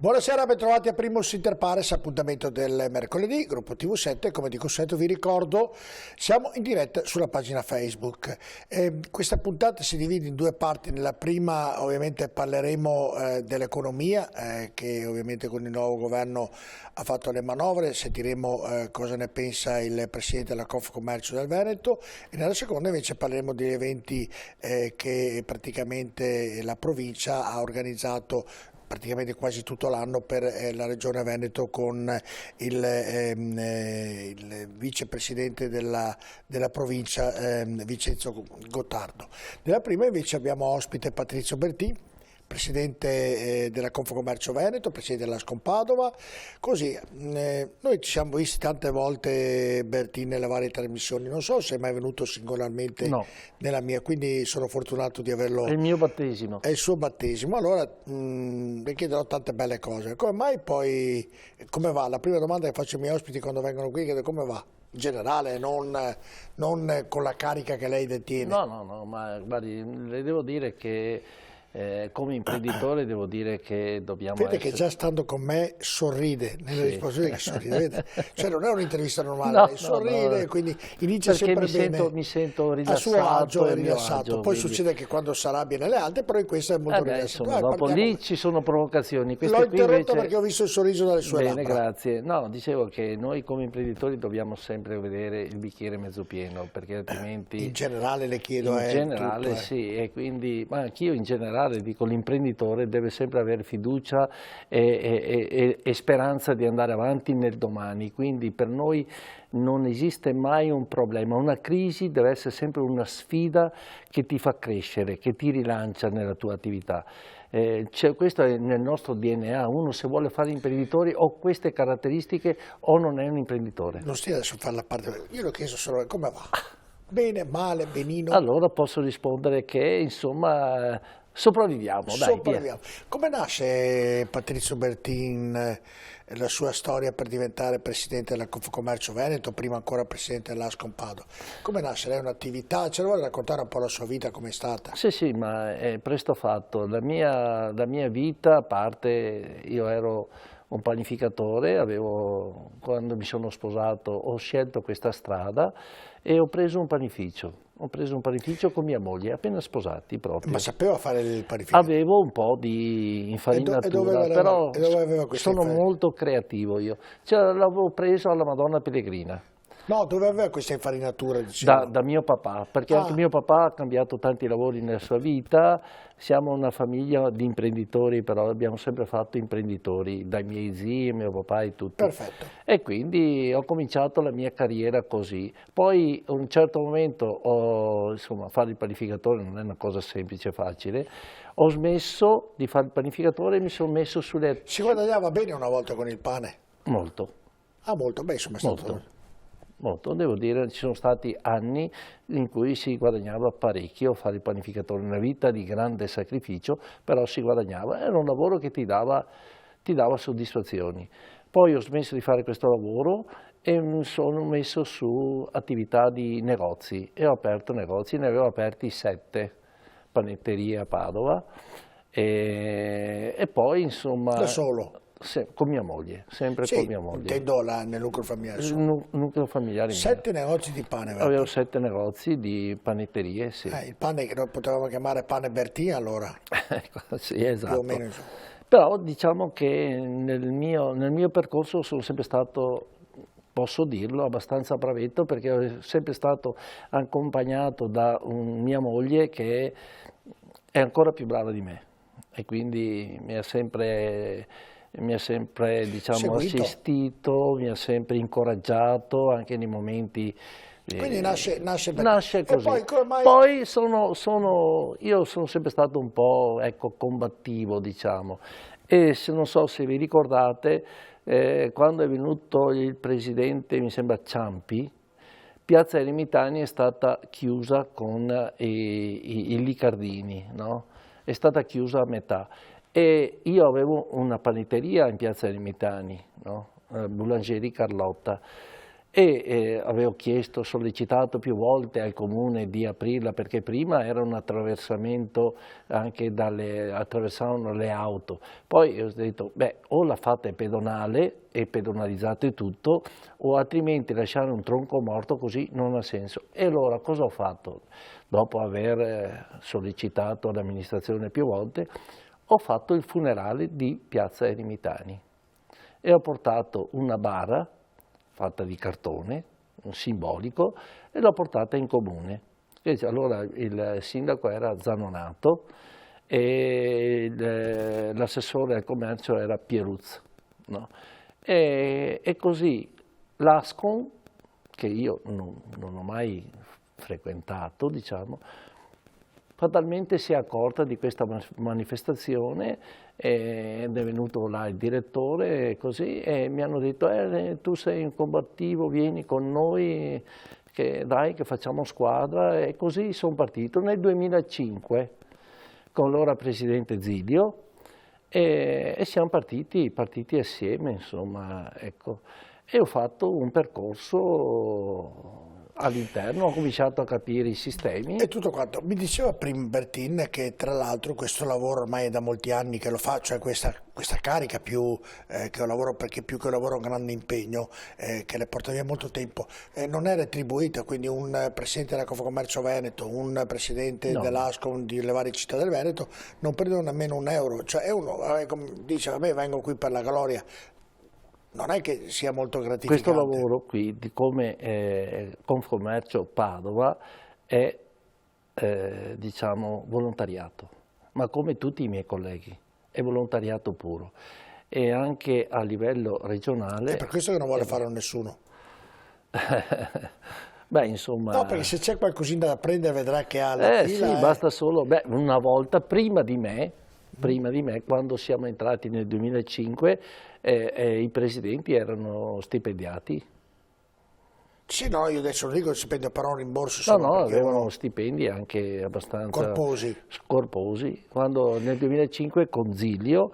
Buonasera, bentrovati a Primus Inter Pares, appuntamento del mercoledì, gruppo TV7, come di consueto vi ricordo, siamo in diretta sulla pagina Facebook. Questa puntata si divide in due parti, nella prima ovviamente parleremo dell'economia, che ovviamente con il nuovo governo ha fatto le manovre, sentiremo cosa ne pensa il Presidente della Confcommercio del Veneto, e nella seconda invece parleremo degli eventi che praticamente la provincia ha organizzato praticamente quasi tutto l'anno per la Regione Veneto con il vicepresidente della provincia Vincenzo Gottardo. Nella prima invece abbiamo ospite Patrizio Bertì, presidente della Confcommercio Veneto, presidente della Skompadova. Così, noi ci siamo visti tante volte, Bertì, nelle varie trasmissioni, non so se è mai venuto singolarmente nella mia, quindi sono fortunato di averlo. È il mio battesimo. È il suo battesimo, allora vi chiederò tante belle cose. Come mai poi, come va? La prima domanda che faccio ai miei ospiti quando vengono qui è come va? In generale, non con la carica che lei detiene. No, ma guardi, le devo dire che come imprenditore devo dire che dobbiamo Vede che già stando con me sorride, nelle risposte che sorride, vede? Cioè non è un'intervista normale, lei sorride, quindi inizia sempre bene, mi sento rilassato, a suo agio e rilassato. Agio, poi quindi succede che quando sarà bene le altre, però in questo è molto rilassato. Insomma, dopo lì ci sono provocazioni. L'ho interrotto perché ho visto il sorriso dalle sue labbra. Bene, grazie. No, dicevo che noi come imprenditori dobbiamo sempre vedere il bicchiere mezzo pieno, perché altrimenti... In generale le chiedo... In generale tutto, sì, e quindi, ma anch'io in generale dico l'imprenditore deve sempre avere fiducia e speranza di andare avanti nel domani, quindi per noi non esiste mai un problema, una crisi deve essere sempre una sfida che ti fa crescere, che ti rilancia nella tua attività. Questo è nel nostro DNA, uno se vuole fare imprenditore o queste caratteristiche o non è un imprenditore. Non stia adesso a fare la parte, io l'ho chiesto solo come va, bene, male, benino. Allora posso rispondere che insomma... Sopravviviamo, dai. Via. Come nasce Patrizio Bertin, la sua storia per diventare presidente della Confcommercio Veneto, prima ancora presidente della Skompadova? Come nasce? Lei è un'attività? Ce la vuole raccontare un po' la sua vita, com'è stata? Sì, ma è presto fatto. La mia vita, a parte io ero un panificatore, quando mi sono sposato ho scelto questa strada e ho preso un panificio. Ho preso un panificio con mia moglie, appena sposati proprio. Ma sapeva fare il panificio? Avevo un po' di infarinatura, però sono molto creativo io. L'avevo preso alla Madonna Pellegrina. No, dove aveva questa infarinatura? Da mio papà, perché anche mio papà ha cambiato tanti lavori nella sua vita, siamo una famiglia di imprenditori, però abbiamo sempre fatto imprenditori, dai miei zii, mio papà e tutti. Perfetto. E quindi ho cominciato la mia carriera così. Poi a un certo momento, insomma, fare il panificatore non è una cosa semplice, facile, ho smesso di fare il panificatore e mi sono messo sulle... Si guadagnava bene una volta con il pane? Molto. Ah, molto, beh, insomma è stato... Molto, devo dire, ci sono stati anni in cui si guadagnava parecchio a fare il panificatore, una vita di grande sacrificio, però si guadagnava, era un lavoro che ti dava soddisfazioni. Poi ho smesso di fare questo lavoro e mi sono messo su attività di negozi e ho aperto negozi, ne avevo aperti 7, panetterie a Padova e poi insomma... Da solo? Con mia moglie, sempre con mia moglie. Intendo nel nucleo familiare. Nucleo familiare. 7 negozi di pane. Avevo 7 negozi di panetterie, sì. Il pane che noi potevamo chiamare pane Bertì allora. Sì, esatto. Più o meno. Però diciamo che nel mio percorso sono sempre stato, posso dirlo, abbastanza bravetto, perché ho sempre stato accompagnato da mia moglie che è ancora più brava di me e quindi mi ha sempre diciamo, assistito, mi ha sempre incoraggiato anche nei momenti... Quindi nasce così. Poi io sono sempre stato un po' combattivo, diciamo, e non so se vi ricordate, quando è venuto il presidente, mi sembra Ciampi, Piazza Ermitani è stata chiusa con i licardini, no? È stata chiusa a metà. E io avevo una panetteria in Piazza Ermitani, no? Boulangerie Carlotta, e avevo chiesto, sollecitato più volte al comune di aprirla, perché prima era un attraversamento anche attraversavano le auto, poi ho detto beh, o la fate pedonale e pedonalizzate tutto, o altrimenti lasciare un tronco morto così non ha senso. E allora cosa ho fatto? Dopo aver sollecitato l'amministrazione più volte, ho fatto il funerale di Piazza Ermitani e ho portato una bara fatta di cartone, un simbolico, e l'ho portata in comune. Allora il sindaco era Zanonato e l'assessore al commercio era Pieruzza, no? E così l'Ascom, che io non ho mai frequentato, diciamo, fatalmente si è accorta di questa manifestazione ed è venuto là il direttore e così, e mi hanno detto tu sei un combattivo, vieni con noi, dai che facciamo squadra, e così sono partito nel 2005 con l'ora presidente Zilio e siamo partiti assieme, insomma, ecco, e ho fatto un percorso all'interno, ho cominciato a capire i sistemi. E tutto quanto. Mi diceva prima Bertin che tra l'altro questo lavoro ormai è da molti anni che lo fa, cioè questa carica più che un lavoro, perché più che un lavoro è un grande impegno che le porta via molto tempo, non è retribuita, quindi un presidente della Confcommercio Veneto, un presidente dell'Ascom delle varie città del Veneto non prendono nemmeno un euro, cioè uno dice vabbè vengo qui per la gloria. Non è che sia molto gratificante. Questo lavoro qui, di come Confcommercio Padova, è diciamo volontariato, ma come tutti i miei colleghi, è volontariato puro. E anche a livello regionale... È per questo che non vuole farlo nessuno. Beh, insomma... No, perché se c'è qualcosina da prendere vedrà che ha la fila. Sì, basta solo... Beh, una volta, prima di me, quando siamo entrati nel 2005, i presidenti erano stipendiati. Sì, no, io adesso non dico il stipendio, però un rimborso solo No, avevano stipendi anche abbastanza corposi. Quando nel 2005 con Zilio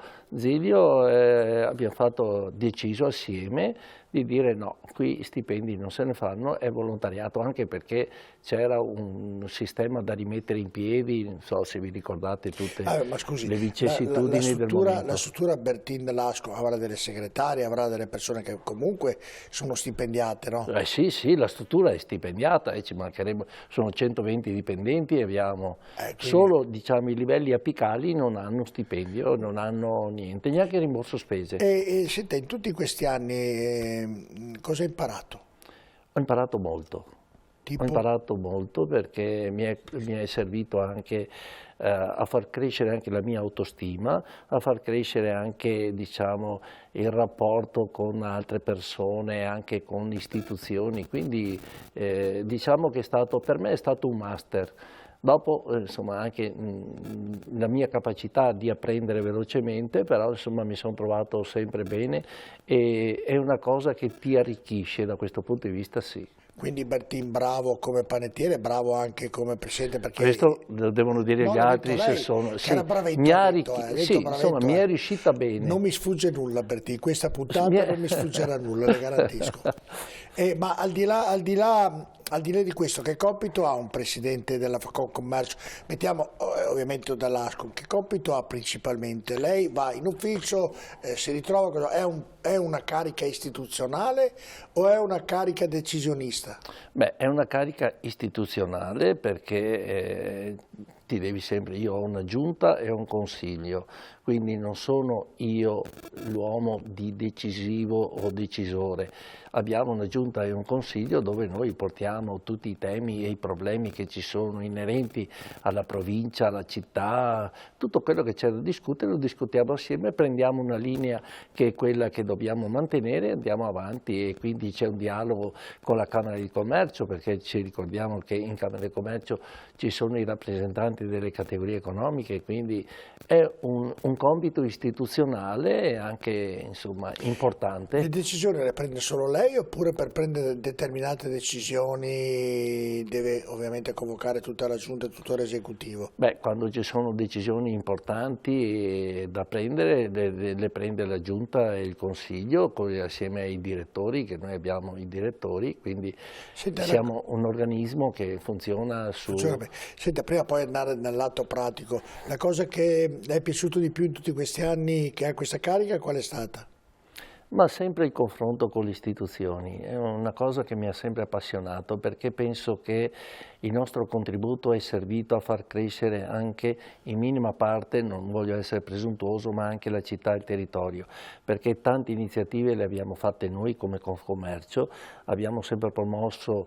abbiamo deciso assieme di dire no, qui stipendi non se ne fanno, è volontariato, anche perché c'era un sistema da rimettere in piedi, non so se vi ricordate tutte le vicissitudini del momento. La struttura Bertin dell'Ascom avrà delle segretarie, avrà delle persone che comunque sono stipendiate, no? Sì, la struttura è stipendiata e ci mancherebbe, sono 120 dipendenti e abbiamo solo diciamo, i livelli apicali non hanno stipendio, non hanno niente, neanche rimborso spese. E senta, in tutti questi anni cosa hai imparato? Ho imparato molto. Tipo? Ho imparato molto perché mi è servito anche a far crescere anche la mia autostima, a far crescere anche diciamo, il rapporto con altre persone, anche con istituzioni, quindi diciamo che per me è stato un master. Dopo insomma, anche la mia capacità di apprendere velocemente, però insomma, mi sono trovato sempre bene e è una cosa che ti arricchisce da questo punto di vista, sì. Quindi Bertin bravo come panettiere, bravo anche come presidente, perché... Questo lo devono dire gli altri se sono... Sì, era bravetto, mi è riuscita bene. Non mi sfugge nulla Bertin, questa puntata non mi sfuggerà nulla, le garantisco. Ma al di là di questo, che compito ha un presidente della Confcommercio? Mettiamo ovviamente dall'Ascom, che compito ha principalmente? Lei va in ufficio, si ritrova, è una carica istituzionale o è una carica decisionista? Beh, è una carica istituzionale perché ti devi sempre, io ho una giunta e un consiglio, quindi non sono io l'uomo di decisivo o decisore. Abbiamo una giunta e un consiglio dove noi portiamo tutti i temi e i problemi che ci sono inerenti alla provincia, alla città, tutto quello che c'è da discutere lo discutiamo assieme, prendiamo una linea che è quella che dobbiamo mantenere e andiamo avanti, e quindi c'è un dialogo con la Camera di Commercio, perché ci ricordiamo che in Camera di Commercio ci sono i rappresentanti rappresentanti delle categorie economiche, quindi è un compito istituzionale e anche insomma, importante. Le decisioni le prende solo lei oppure per prendere determinate decisioni deve ovviamente convocare tutta la giunta e tutto l'esecutivo? Beh, quando ci sono decisioni importanti da prendere, le prende la giunta e il consiglio assieme ai direttori, che noi abbiamo i direttori, quindi siamo un organismo che funziona su... Senta, prima poi andare nel lato pratico, la cosa che le è piaciuto di più in tutti questi anni che ha questa carica, qual è stata? Ma sempre il confronto con le istituzioni, è una cosa che mi ha sempre appassionato perché penso che il nostro contributo è servito a far crescere anche in minima parte, non voglio essere presuntuoso, ma anche la città e il territorio, perché tante iniziative le abbiamo fatte noi come Confcommercio, abbiamo sempre promosso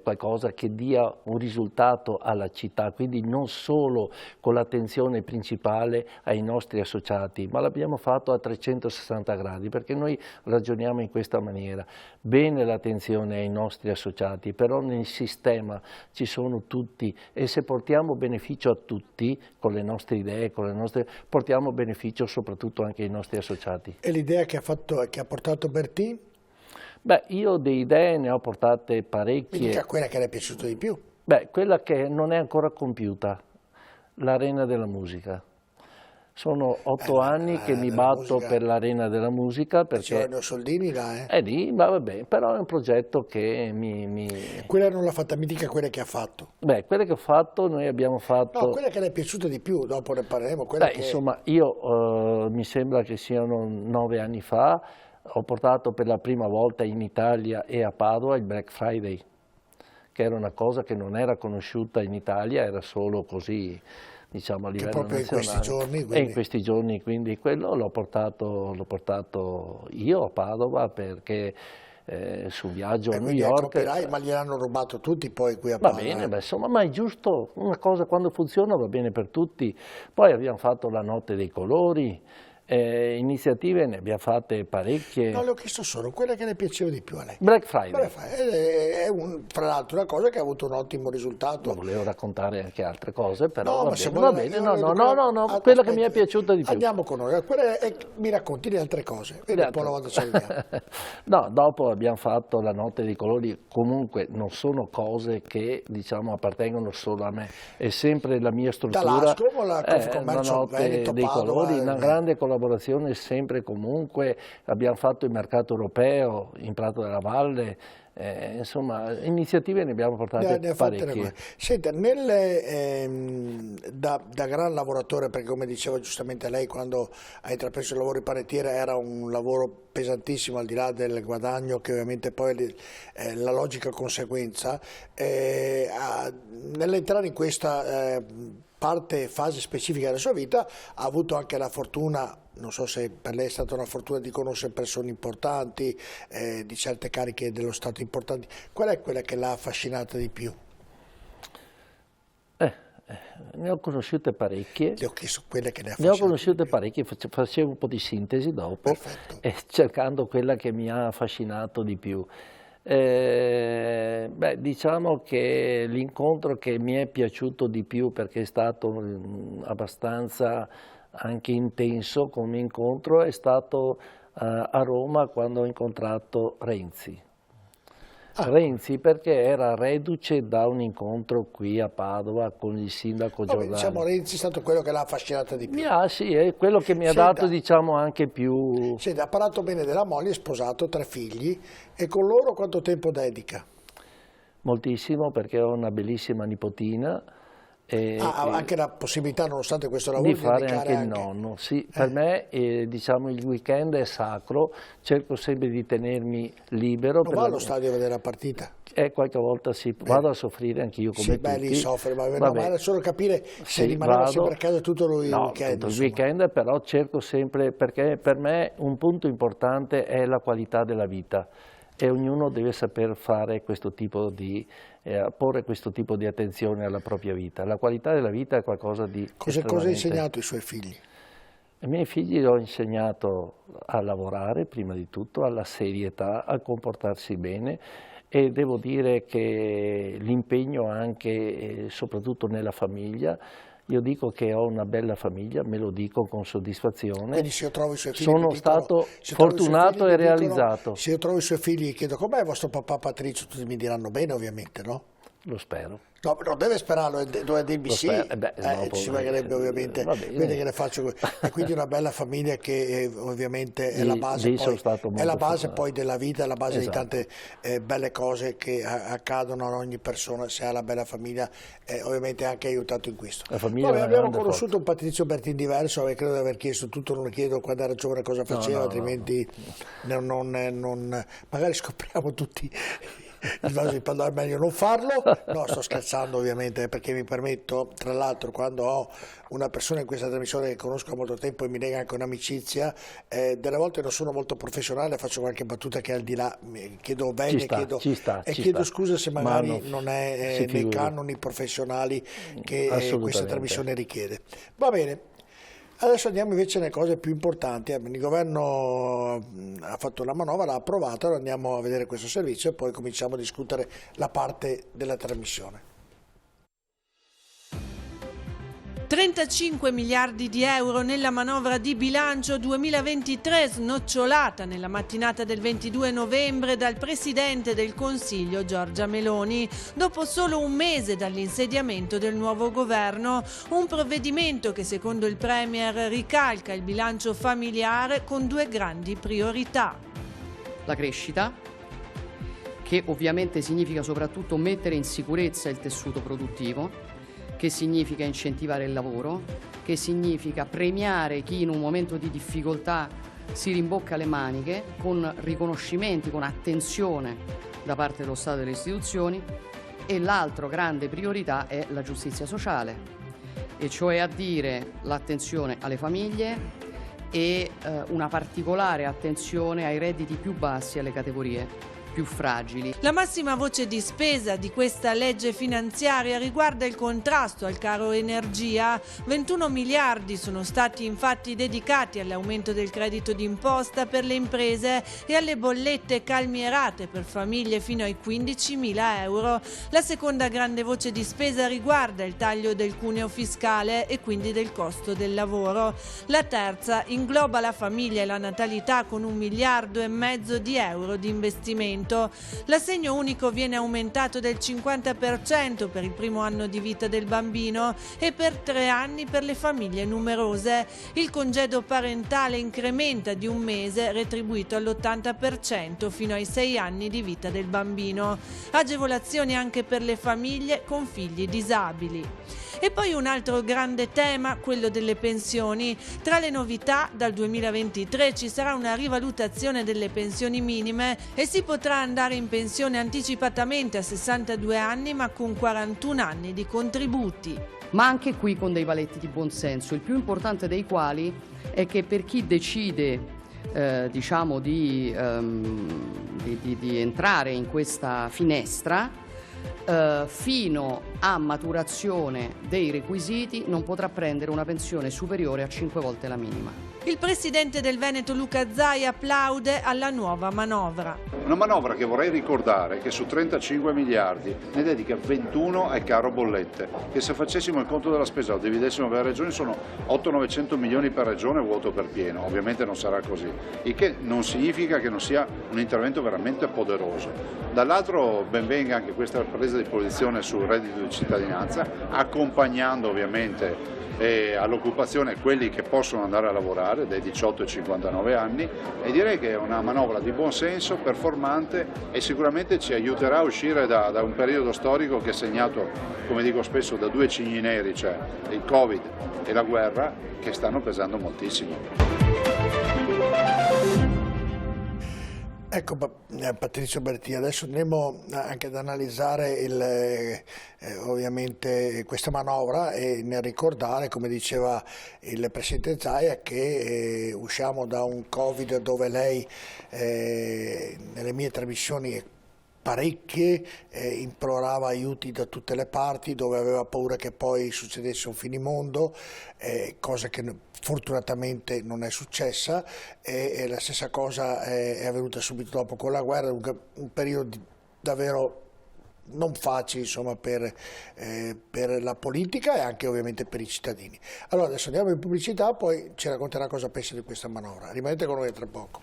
qualcosa che dia un risultato alla città, quindi non solo con l'attenzione principale ai nostri associati, ma l'abbiamo fatto a 360 gradi, perché noi ragioniamo in questa maniera. Bene l'attenzione ai nostri associati, però nel sistema ci sono tutti e se portiamo beneficio a tutti con le nostre idee, portiamo beneficio soprattutto anche ai nostri associati. E l'idea che ha portato Bertì? Beh, io di idee ne ho portate parecchie. Mi dica quella che le è piaciuta di più? Beh, quella che non è ancora compiuta, l'Arena della Musica. Sono 8 anni che mi batto per l'Arena della Musica perché... C'erano soldini là, È lì, ma vabbè, però è un progetto che Quella non l'ha fatta, mi dica quella che ha fatto. Beh, quelle che ho fatto, noi abbiamo fatto... No, quella che le è piaciuta di più, dopo ne parleremo. Beh, insomma, io mi sembra che siano 9 anni fa, ho portato per la prima volta in Italia e a Padova il Black Friday, che era una cosa che non era conosciuta in Italia, era solo così, diciamo, a livello nazionale. In questi giorni, quindi... E in questi giorni, quindi quello l'ho portato io a Padova perché su viaggio a New York... Ma gliel'hanno rubato tutti poi qui a Padova. Va bene, insomma, ma è giusto, una cosa quando funziona va bene per tutti. Poi abbiamo fatto la notte dei colori, iniziative ne abbiamo fatte parecchie. No, le ho chiesto solo quella che le piaceva di più a lei. Black Friday. È fra l'altro una cosa che ha avuto un ottimo risultato. Non volevo raccontare anche altre cose, però no, va bene. No, quella che mi è piaciuta di più. Andiamo con noi, mi racconti le altre cose, e poi la vado a salutare. No, dopo abbiamo fatto la notte dei colori, comunque non sono cose che diciamo appartengono solo a me, è sempre la mia struttura. Dall'Ascom alla Confcommercio, la notte Veneto, dei Padova, colori, una grande collaborazione sempre comunque, abbiamo fatto il mercato europeo in Prato della Valle, insomma iniziative ne abbiamo portate parecchie. Senta, da gran lavoratore, perché come diceva giustamente lei, quando ha intrapreso il lavoro di panettiere era un lavoro pesantissimo, al di là del guadagno che ovviamente poi è la logica conseguenza, nell'entrare in questa fase specifica della sua vita ha avuto anche la fortuna, non so se per lei è stata una fortuna, di conoscere persone importanti, di certe cariche dello Stato importanti. Qual è quella che l'ha affascinata di più? Ne ho conosciute parecchie. Le ho chiesto quelle che le ha Ne ho conosciute parecchie, facevo un po' di sintesi dopo, cercando quella che mi ha affascinato di più. Diciamo che l'incontro che mi è piaciuto di più, perché è stato abbastanza anche intenso come incontro, è stato a Roma quando ho incontrato Renzi. Renzi perché era reduce da un incontro qui a Padova con il sindaco Giordani. Diciamo Renzi è stato quello che l'ha affascinata di più. Sì, è quello che mi ha dato diciamo anche più... Senta, ha parlato bene della moglie, è sposato, 3 figli, e con loro quanto tempo dedica? Moltissimo, perché ho una bellissima nipotina. Anche la possibilità, nonostante questo lavoro, di fare anche il nonno. Sì, per me diciamo il weekend è sacro, cerco sempre di tenermi libero. Non va allo stadio a vedere la partita? Qualche volta sì, vado a soffrire anch'io come tutti. Lì soffre, ma era solo capire se rimaneva sempre a casa tutto il weekend. Tutto il weekend, però cerco sempre, perché per me un punto importante è la qualità della vita. E ognuno deve saper fare questo tipo di, porre questo tipo di attenzione alla propria vita. La qualità della vita è qualcosa di Cosa ha insegnato ai suoi figli? Ai miei figli ho insegnato a lavorare, prima di tutto, alla serietà, a comportarsi bene e devo dire che l'impegno anche e soprattutto nella famiglia. Io dico che ho una bella famiglia, me lo dico con soddisfazione. Quindi se io trovo i suoi figli sono stato fortunato e realizzato. Se io trovo i suoi figli e chiedo com'è vostro papà Patrizio, tutti mi diranno bene ovviamente, no? Lo spero. No, non deve sperarlo, dove è DBC, ci magherebbe ovviamente, vede che ne faccio, e quindi una bella famiglia che ovviamente è la base, è la base poi della vita, è la base di tante belle cose che accadono a ogni persona, se ha la bella famiglia ovviamente è anche aiutato in questo. Abbiamo conosciuto un Patrizio Bertin diverso, credo di aver chiesto tutto, non le chiedo quando era giovane cosa faceva, altrimenti magari scopriamo tutti il vaso di Pandora, è meglio non farlo. No, sto scherzando ovviamente, perché mi permetto, tra l'altro, quando ho una persona in questa trasmissione che conosco da molto tempo e mi lega anche un'amicizia, delle volte non sono molto professionale, faccio qualche battuta che è al di là, chiedo bene, chiedo scusa se magari non è nei canoni professionali che questa trasmissione richiede. Va bene. Adesso andiamo invece alle cose più importanti. Il governo ha fatto la manovra, l'ha approvata, ora andiamo a vedere questo servizio e poi cominciamo a discutere la parte della trasmissione. 35 miliardi di euro nella manovra di bilancio 2023 snocciolata nella mattinata del 22 novembre dal Presidente del Consiglio Giorgia Meloni, dopo solo un mese dall'insediamento del nuovo governo, un provvedimento che secondo il Premier ricalca il bilancio familiare con due grandi priorità. La crescita, che ovviamente significa soprattutto mettere in sicurezza il tessuto produttivo, che significa incentivare il lavoro, che significa premiare chi in un momento di difficoltà si rimbocca le maniche con riconoscimenti, con attenzione da parte dello Stato e delle istituzioni, e l'altra grande priorità è la giustizia sociale, e cioè a dire l'attenzione alle famiglie e una particolare attenzione ai redditi più bassi e alle categorie più fragili. La massima voce di spesa di questa legge finanziaria riguarda il contrasto al caro energia. 21 miliardi sono stati infatti dedicati all'aumento del credito d'imposta per le imprese e alle bollette calmierate per famiglie fino ai 15.000 euro. La seconda grande voce di spesa riguarda il taglio del cuneo fiscale e quindi del costo del lavoro. La terza ingloba la famiglia e la natalità con 1,5 miliardi di euro di investimento. L'assegno unico viene aumentato del 50% per il primo anno di vita del bambino e per 3 anni per le famiglie numerose. Il congedo parentale incrementa di un mese retribuito all'80% fino ai 6 anni di vita del bambino. Agevolazioni anche per le famiglie con figli disabili. E poi un altro grande tema, quello delle pensioni. Tra le novità, dal 2023 ci sarà una rivalutazione delle pensioni minime e si potrà andare in pensione anticipatamente a 62 anni ma con 41 anni di contributi. Ma anche qui con dei paletti di buonsenso, il più importante dei quali è che per chi decide di entrare in questa finestra, fino a maturazione dei requisiti non potrà prendere una pensione superiore a 5 volte la minima. Il presidente del Veneto Luca Zai applaude alla nuova manovra. Una manovra che vorrei ricordare che su 35 miliardi ne dedica 21 al caro bollette, che se facessimo il conto della spesa o dividessimo per le regioni sono 800-900 milioni per regione, vuoto per pieno. Ovviamente non sarà così, il che non significa che non sia un intervento veramente poderoso. Dall'altro ben venga anche questa presa di posizione sul reddito di cittadinanza, accompagnando ovviamente all'occupazione quelli che possono andare a lavorare dai 18 ai 59 anni, e direi che è una manovra di buon senso, performante, e sicuramente ci aiuterà a uscire da un periodo storico che è segnato, come dico spesso, da due cigni neri, cioè il Covid e la guerra, che stanno pesando moltissimo. Ecco Patrizio Bertin, adesso andremo anche ad analizzare ovviamente questa manovra e nel ricordare, come diceva il Presidente Zaia, che usciamo da un Covid dove lei nelle mie trasmissioni parecchie implorava aiuti da tutte le parti, dove aveva paura che poi succedesse un finimondo, cosa che fortunatamente non è successa, e la stessa cosa è avvenuta subito dopo con la guerra, un periodo davvero non facili, insomma, per la politica e anche ovviamente per i cittadini. Allora adesso andiamo in pubblicità, poi ci racconterà cosa pensa di questa manovra. Rimanete con noi tra poco.